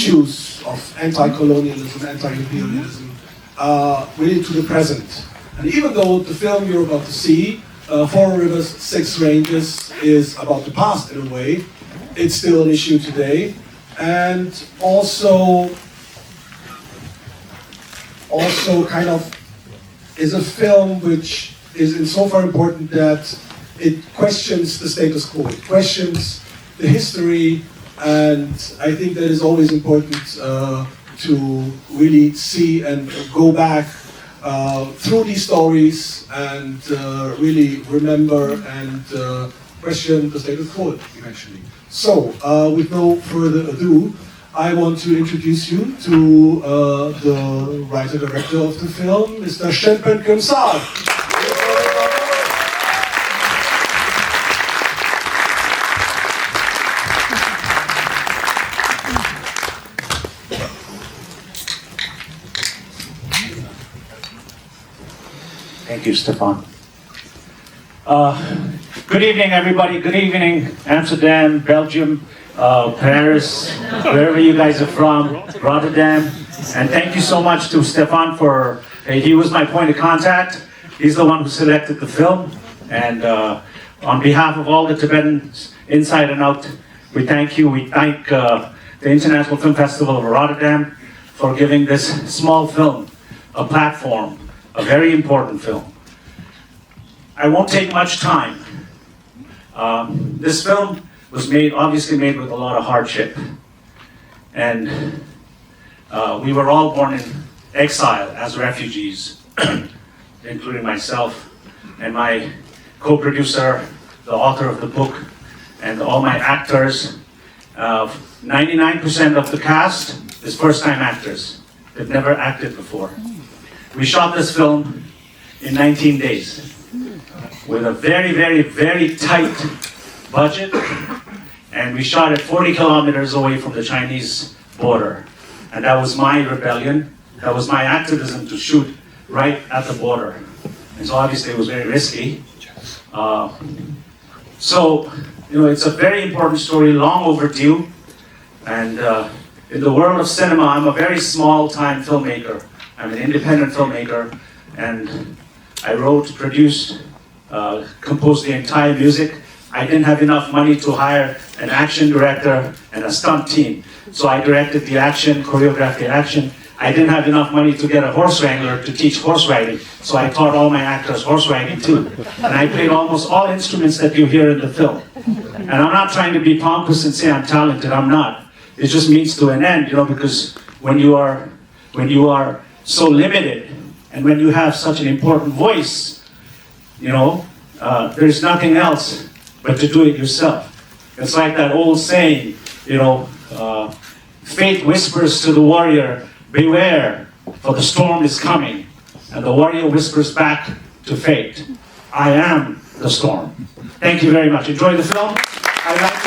issues of anti-colonialism, anti-imperialism, really to the present. And even though the film you're about to see, Four Rivers, Six Ranges, is about the past in a way, it's still an issue today. And also kind of is a film which is insofar important that it questions the status quo, it questions the history, and I think that is always important to really see and go back through these stories and really remember and question the status quo eventually. So, with no further ado, I want to introduce you to the writer-director of the film, Mr. Shempen Kumsal. Thank you, Stefan. Good evening, everybody. Good evening, Amsterdam, Belgium, Paris, wherever you guys are from, Rotterdam. And thank you so much to Stefan for, he was my point of contact. He's the one who selected the film. And on behalf of all the Tibetans inside and out, we thank you. We thank the International Film Festival of Rotterdam for giving this small film a platform, a very important film. I won't take much time. This film was obviously made with a lot of hardship. And we were all born in exile as refugees, including myself and my co-producer, the author of the book, and all my actors. 99% of the cast is first-time actors. They've never acted before. We shot this film in 19 days with a very, very, very tight budget, and we shot it 40 kilometers away from the Chinese border. And that was my rebellion. That was my activism, to shoot right at the border. And so obviously it was very risky. So, it's a very important story, long overdue. And in the world of cinema, I'm a very small-time filmmaker. I'm an independent filmmaker, and I wrote, produced, composed the entire music. I didn't have enough money to hire an action director and a stunt team. So I directed the action, choreographed the action. I didn't have enough money to get a horse wrangler to teach horse riding. So I taught all my actors horse riding too. And I played almost all instruments that you hear in the film. And I'm not trying to be pompous and say I'm talented, I'm not. It just means to an end, because when you are so limited, and when you have such an important voice, there's nothing else but to do it yourself. It's like that old saying, fate whispers to the warrior, beware, for the storm is coming. And the warrior whispers back to fate, I am the storm. Thank you very much. Enjoy the film. I'd like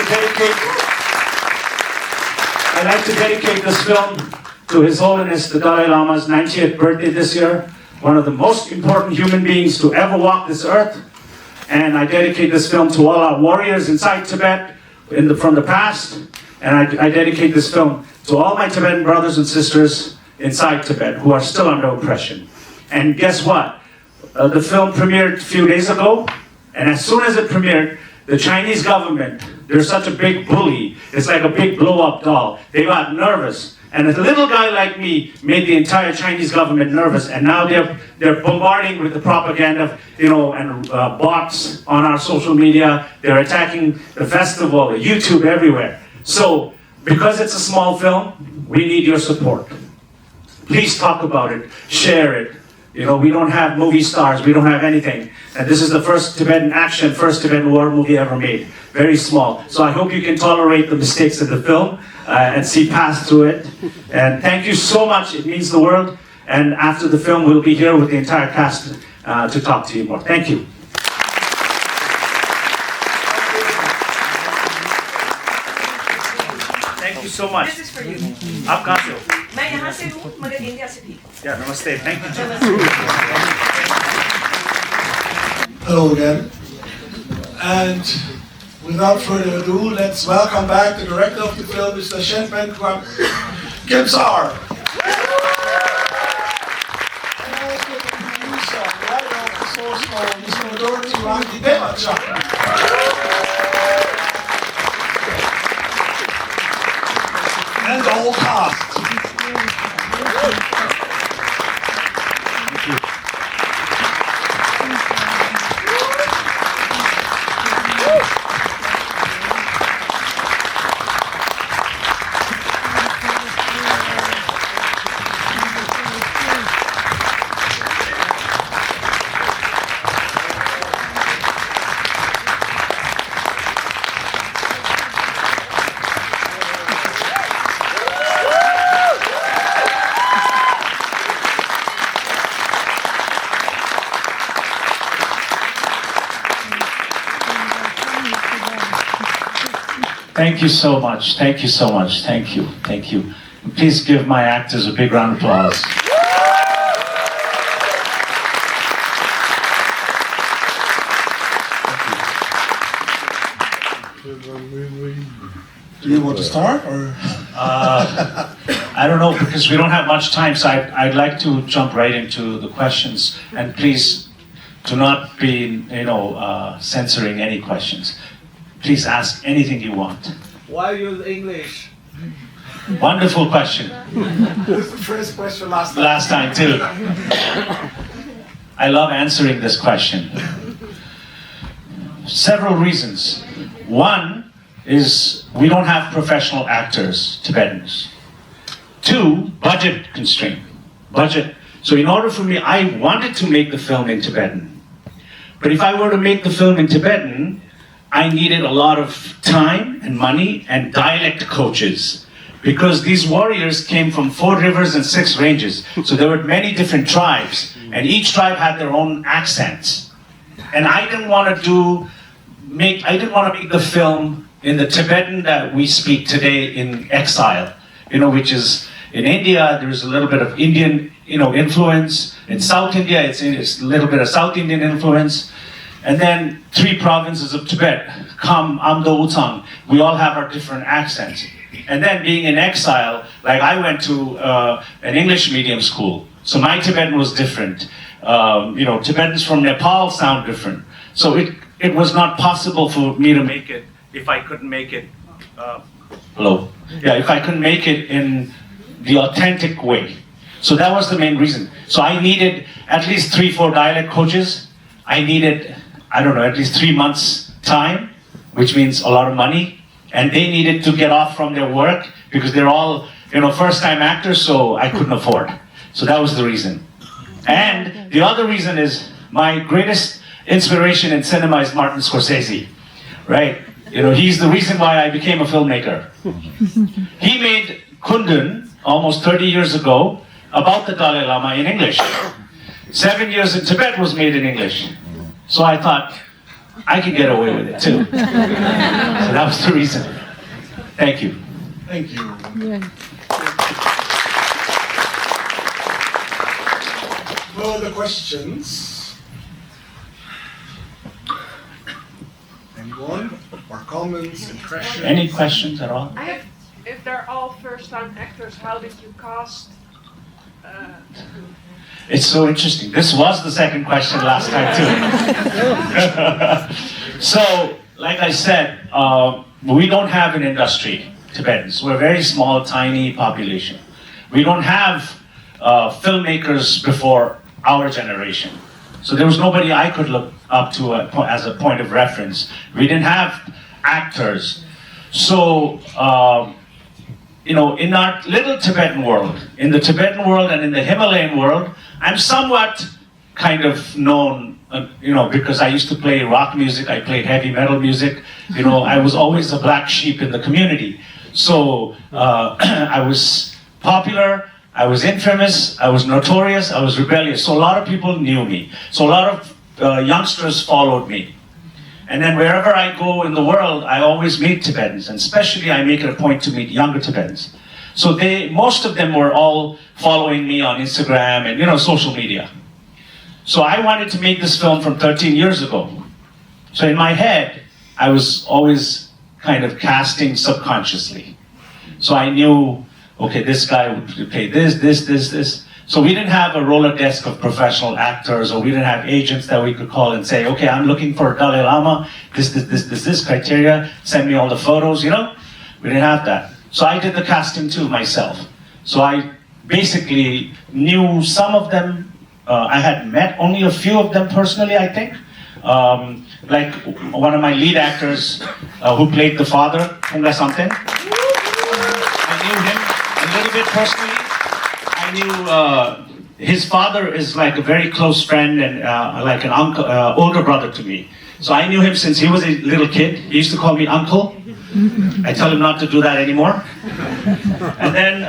to dedicate this film to His Holiness the Dalai Lama's 90th birthday this year, one of the most important human beings to ever walk this earth. And I dedicate this film to all our warriors inside Tibet from the past. And I dedicate this film to all my Tibetan brothers and sisters inside Tibet who are still under oppression. And guess what? The film premiered a few days ago. And as soon as it premiered, the Chinese government, they're such a big bully. It's like a big blow-up doll. They got nervous. And a little guy like me made the entire Chinese government nervous, and now they're bombarding with the propaganda, and bots on our social media. They're attacking the festival, the YouTube, everywhere. So, because it's a small film, we need your support. Please talk about it, share it. We don't have movie stars, we don't have anything. And this is the first Tibetan action, first Tibetan war movie ever made. Very small. So I hope you can tolerate the mistakes of the film and see past through it. And thank you so much, it means the world. And after the film, we'll be here with the entire cast to talk to you more. Thank you. Thank you so much. This is for you. आपका से हो? मैं यहाँ से हूँ मगर India से भी. Yeah, namaste. Thank you. Hello again. And without further ado, let's welcome back the director of the film, Mr. Shempen Kumsal. Gemsar. And also the producer, writer of the source code, Mr. Dorothy Randy Devacha. And the whole cast. Thank you so much. Thank you so much. Thank you. Thank you. Please give my actors a big round of applause. Do you want to start, or? I don't know, because we don't have much time, so I'd like to jump right into the questions. And please do not be, censoring any questions. Please ask anything you want. Why use English? Wonderful question. This is the first question last time. Last time too. I love answering this question. Several reasons. One is we don't have professional actors, Tibetans. Two, budget constraint. Budget. So in order for me, I wanted to make the film in Tibetan. But if I were to make the film in Tibetan, I needed a lot of time and money and dialect coaches, because these warriors came from 4 rivers and 6 ranges. So there were many different tribes, and each tribe had their own accents. And I didn't want to make the film in the Tibetan that we speak today in exile, which is in India. There's a little bit of Indian, influence. In South India, it's a little bit of South Indian influence. And then 3 provinces of Tibet, Kham, Amdo, Utang, we all have our different accents. And then being in exile, like I went to an English medium school, so my Tibetan was different. Tibetans from Nepal sound different. So it was not possible for me to make it if I couldn't make it, if I couldn't make it in the authentic way. So that was the main reason. So I needed at least 3-4 dialect coaches. I needed, at least 3 months time, which means a lot of money. And they needed to get off from their work because they're all, first-time actors, so I couldn't afford. So that was the reason. And the other reason is my greatest inspiration in cinema is Martin Scorsese, right? He's the reason why I became a filmmaker. He made Kundun almost 30 years ago about the Dalai Lama in English. 7 Years in Tibet was made in English. So I thought, I could get away with it too. So that was the reason. Thank you. Thank you. Yeah. No other questions? Anyone? Or comments, impressions? Any questions at all? I have, if they're all first-time actors, how did you cast? It's so interesting. This was the second question last time too. So, like I said, we don't have an industry, Tibetans. We're a very small, tiny population. We don't have filmmakers before our generation. So there was nobody I could look up to as a point of reference. We didn't have actors. So, in our little Tibetan world, in the Tibetan world and in the Himalayan world, I'm somewhat kind of known, because I used to play rock music, I played heavy metal music. I was always a black sheep in the community. So I was popular, I was infamous, I was notorious, I was rebellious. So a lot of people knew me. So a lot of youngsters followed me. And then wherever I go in the world, I always meet Tibetans, and especially I make it a point to meet younger Tibetans. So most of them were all following me on Instagram and social media. So I wanted to make this film from 13 years ago. So in my head, I was always kind of casting subconsciously. So I knew, okay, this guy would pay this. So we didn't have a Rolodex of professional actors, or we didn't have agents that we could call and say, okay, I'm looking for Dalai Lama, this criteria, send me all the photos, you know? We didn't have that. So I did the casting too myself. So I basically knew some of them. I had met only a few of them personally, I think. Like one of my lead actors who played the father, Punga something. I knew him a little bit personally. I knew his father is like a very close friend and like an uncle, older brother to me. So I knew him since he was a little kid. He used to call me uncle. I tell him not to do that anymore. And then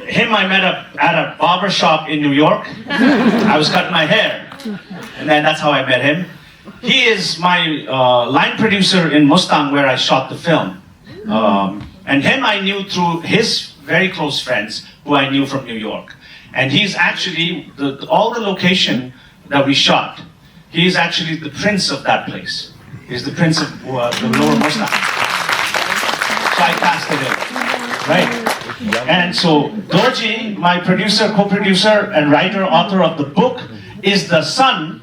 him I met at a barber shop in New York. I was cutting my hair. And then that's how I met him. He is my line producer in Mustang where I shot the film. And him I knew through his very close friends who I knew from New York. And he's actually, all the location that we shot, he's actually the prince of that place. He's the prince of the Lower Mustang. So I casted him, right? And so Dorji, my producer, co-producer, and writer, author of the book, is the son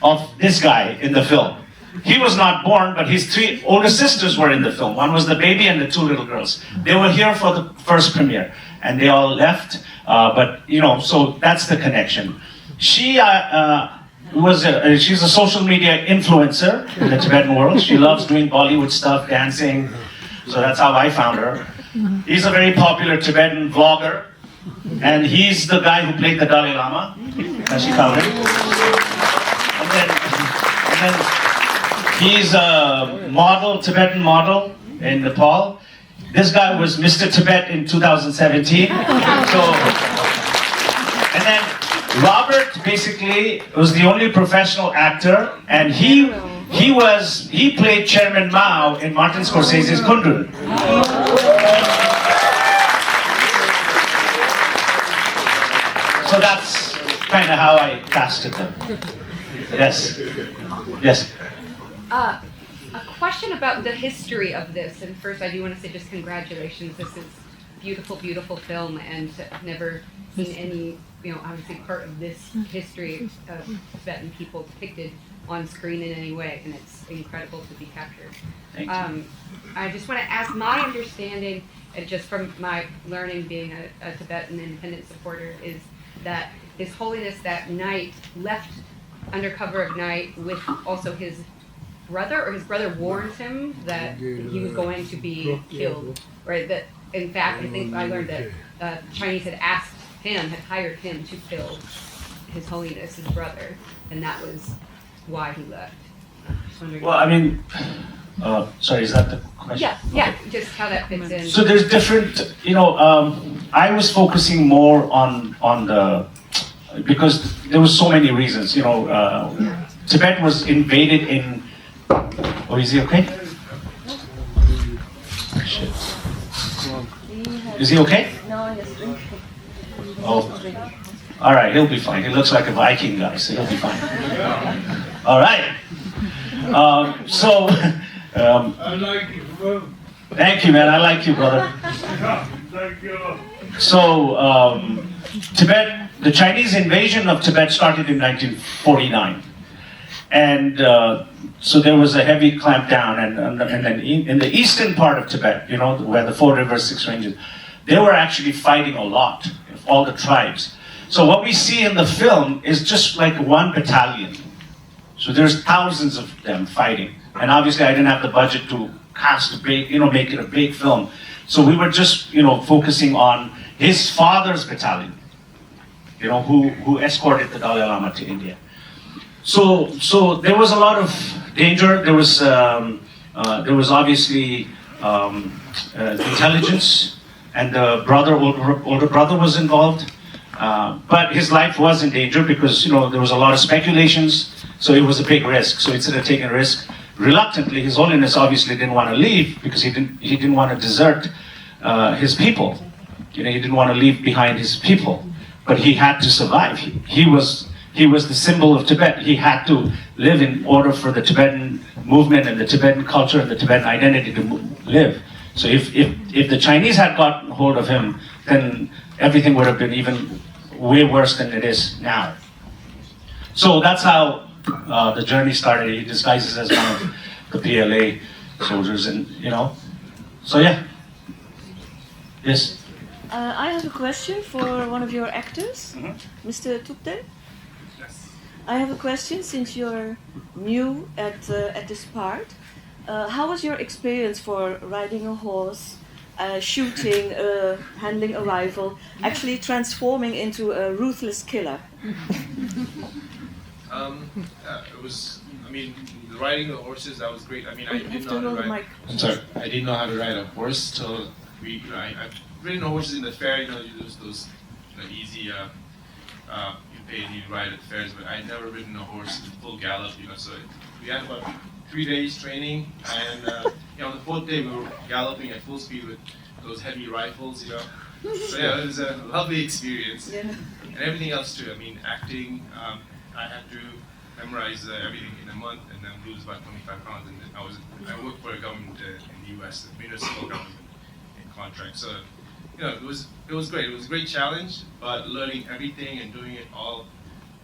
of this guy in the film. He was not born, but his three older sisters were in the film. One was the baby and the two little girls. They were here for the first premiere, and they all left. But you know, so that's the connection. She she's a social media influencer in the Tibetan world. She loves doing Bollywood stuff, dancing. So that's how I found her. He's a very popular Tibetan vlogger, and he's the guy who played the Dalai Lama. And she found him. And then he's a model, Tibetan model in Nepal. This guy was Mr. Tibet in 2017. And then Robert basically was the only professional actor, and he played Chairman Mao in Martin Scorsese's Kundun. So that's kind of how I casted them. Yes. Yes. A question about the history of this. And first, I do want to say just congratulations. This is beautiful, beautiful film, and I've never seen any, obviously part of this history of Tibetan people depicted on screen in any way, and it's incredible to be captured. Thank you. I just want to ask my understanding, and just from my learning being a Tibetan independent supporter, is that His Holiness that night left under cover of night with also his brother, or his brother warned him that he was going to be killed, right? That in fact, I think I learned that Chinese had hired him to kill His Holiness, his brother, and that was why he left. Well, I mean, sorry, is that the question? Yeah, just how that fits in. So there's different, I was focusing more on the, because there was so many reasons, Tibet was invaded in, oh, is he okay? Shit. Is he okay? No, he's drinking. Oh. All right, he'll be fine. He looks like a Viking guy, so he'll be fine. All right. I like you. Thank you, man. I like you, brother. Thank you. So, Tibet, the Chinese invasion of Tibet started in 1949. And so there was a heavy clampdown, and then in the eastern part of Tibet, where the 4 rivers, 6 ranges, they were actually fighting a lot, all the tribes. So what we see in the film is just like one battalion. So there's thousands of them fighting. And obviously I didn't have the budget to cast a big, make it a big film. So we were just, focusing on his father's battalion, who escorted the Dalai Lama to India. So there was a lot of danger. There was obviously intelligence, and the older brother was involved. But his life was in danger because there was a lot of speculations. So it was a big risk. So instead of taking a risk, reluctantly, His Holiness obviously didn't want to leave because he didn't want to desert his people. He didn't want to leave behind his people, but he had to survive. He was the symbol of Tibet. He had to live in order for the Tibetan movement and the Tibetan culture and the Tibetan identity to live. So if the Chinese had gotten hold of him, then everything would have been even way worse than it is now. So that's how the journey started. He disguises as one of the PLA soldiers, and so yeah. Yes. I have a question for one of your actors, Mr. Tupte. Yes. I have a question since you're new at this part. How was your experience for riding a horse, shooting, handling a rifle, actually transforming into a ruthless killer? It was. I mean, riding the horses, that was great. I mean, I didn't know how to ride. I'm sorry. I didn't know how to ride a horse till I've ridden horses in the fair. You those easy. You pay and you ride at the fairs, but I'd never ridden a horse in full gallop. So we had about 3 days training, and on the 4th day we were galloping at full speed with those heavy rifles. So yeah, it was a lovely experience, and everything else too. I mean, acting. I had to memorize everything in a month and then lose about 25 pounds. And I worked for a government in the U.S., the municipal government contract. So, it was great. It was a great challenge, but learning everything and doing it all,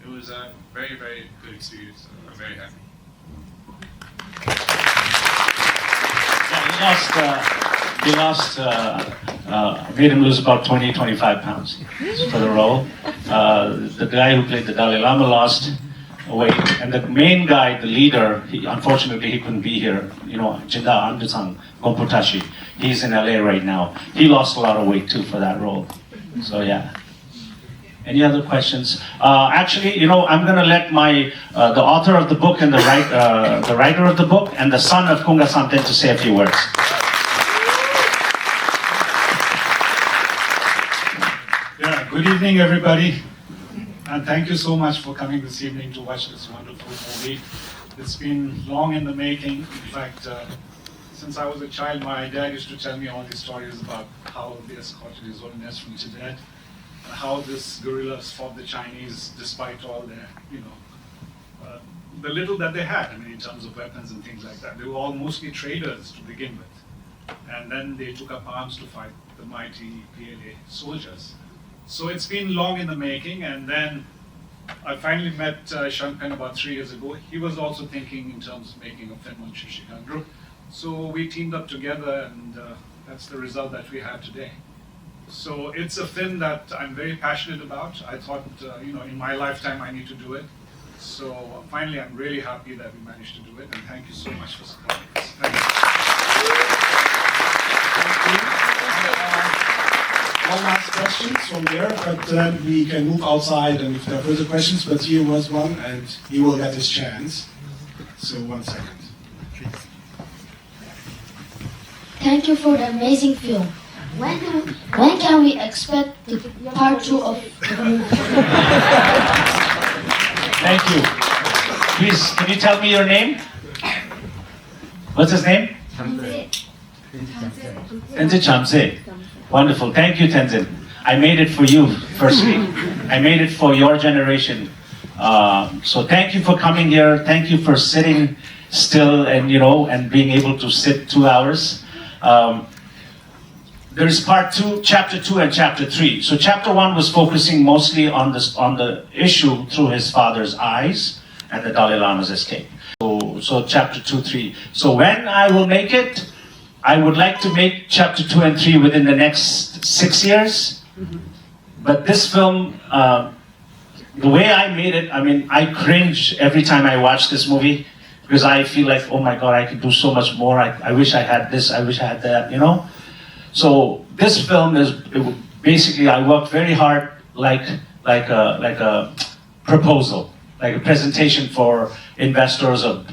it was a very, very good experience. So I'm very happy. Made him lose about 25 pounds for the role. The guy who played the Dalai Lama lost weight, and the main guy, the leader, unfortunately he couldn't be here. Jinda Andusang Gomputashi, he's in LA right now. He lost a lot of weight too for that role. So yeah. Any other questions? Actually, I'm going to let the author of the book and the writer of the book and the son of Kunga Samten to say a few words. Yeah, good evening, everybody. And thank you so much for coming this evening to watch this wonderful movie. It's been long in the making. In fact, since I was a child, my dad used to tell me all these stories about how they escorted His Holiness from Tibet, and how this guerrillas fought the Chinese despite all their, the little that they had, in terms of weapons and things like that. They were all mostly traders to begin with. And then they took up arms to fight the mighty PLA soldiers. So it's been long in the making, and then I finally met Shankan about 3 years ago. He was also thinking in terms of making a film on Shishikandru. So we teamed up together, and that's the result that we have today. So it's a film that I'm very passionate about. I thought, in my lifetime I need to do it. So finally I'm really happy that we managed to do it, and thank you so much for supporting us. Thank you. One last question from there, but then we can move outside and if there are further questions, but here was one and he will get his chance. So 1 second. Thank you for the amazing film. When can we expect the part 2 of the movie? Thank you. Please, can you tell me your name? What's his name? Tenzin Chamse. Wonderful. Thank you, Tenzin. I made it for you, firstly. I made it for your generation. So thank you for coming here. Thank you for sitting still and, and being able to sit 2 hours. There's part 2, chapter 2 and chapter 3. So chapter 1 was focusing mostly on the issue through his father's eyes and the Dalai Lama's escape. So chapter 2, 3. So when I will make it, I would like to make chapter 2 and 3 within the next 6 years. But this film, the way I made it, I cringe every time I watch this movie because I feel like, oh my God, I could do so much more. I wish I had this, I wish I had that, So this film is basically, I worked very hard like a proposal, like a presentation for investors or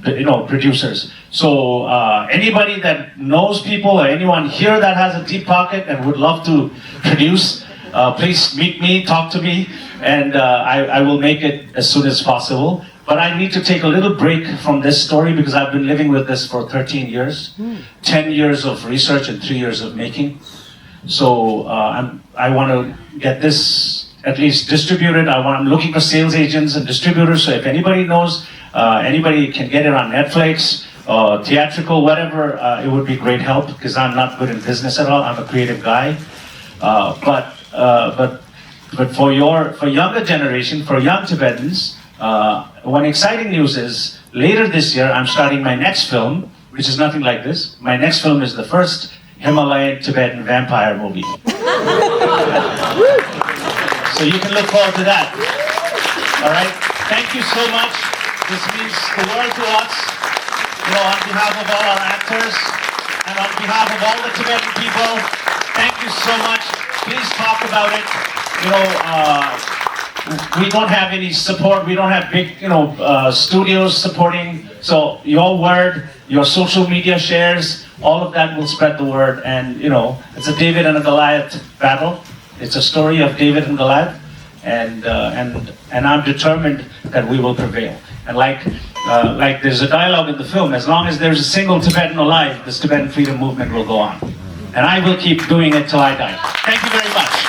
producers. So anybody that knows people or anyone here that has a deep pocket and would love to produce, please meet me, talk to me, and I will make it as soon as possible. But I need to take a little break from this story because I've been living with this for 13 years, 10 years of research and 3 years of making. So I want to get this at least distributed. I'm looking for sales agents and distributors. So if anybody knows, anybody can get it on Netflix, theatrical, whatever, it would be great help because I'm not good in business at all. I'm a creative guy. But but for younger generation, for young Tibetans, one exciting news is later this year I'm starting my next film, which is nothing like this. My next film is the first Himalayan Tibetan vampire movie. So you can look forward to that. All right. Thank you so much. This means the world to us. You know, on behalf of all our actors and on behalf of all the Tibetan people, thank you so much. Please talk about it. You know, we don't have any support. We don't have big, studios supporting. So your word, your social media shares, all of that will spread the word. And it's a David and a Goliath battle. It's a story of David and Goliath, and I'm determined that we will prevail. And like there's a dialogue in the film, as long as there's a single Tibetan alive, this Tibetan freedom movement will go on. And I will keep doing it till I die. Thank you very much.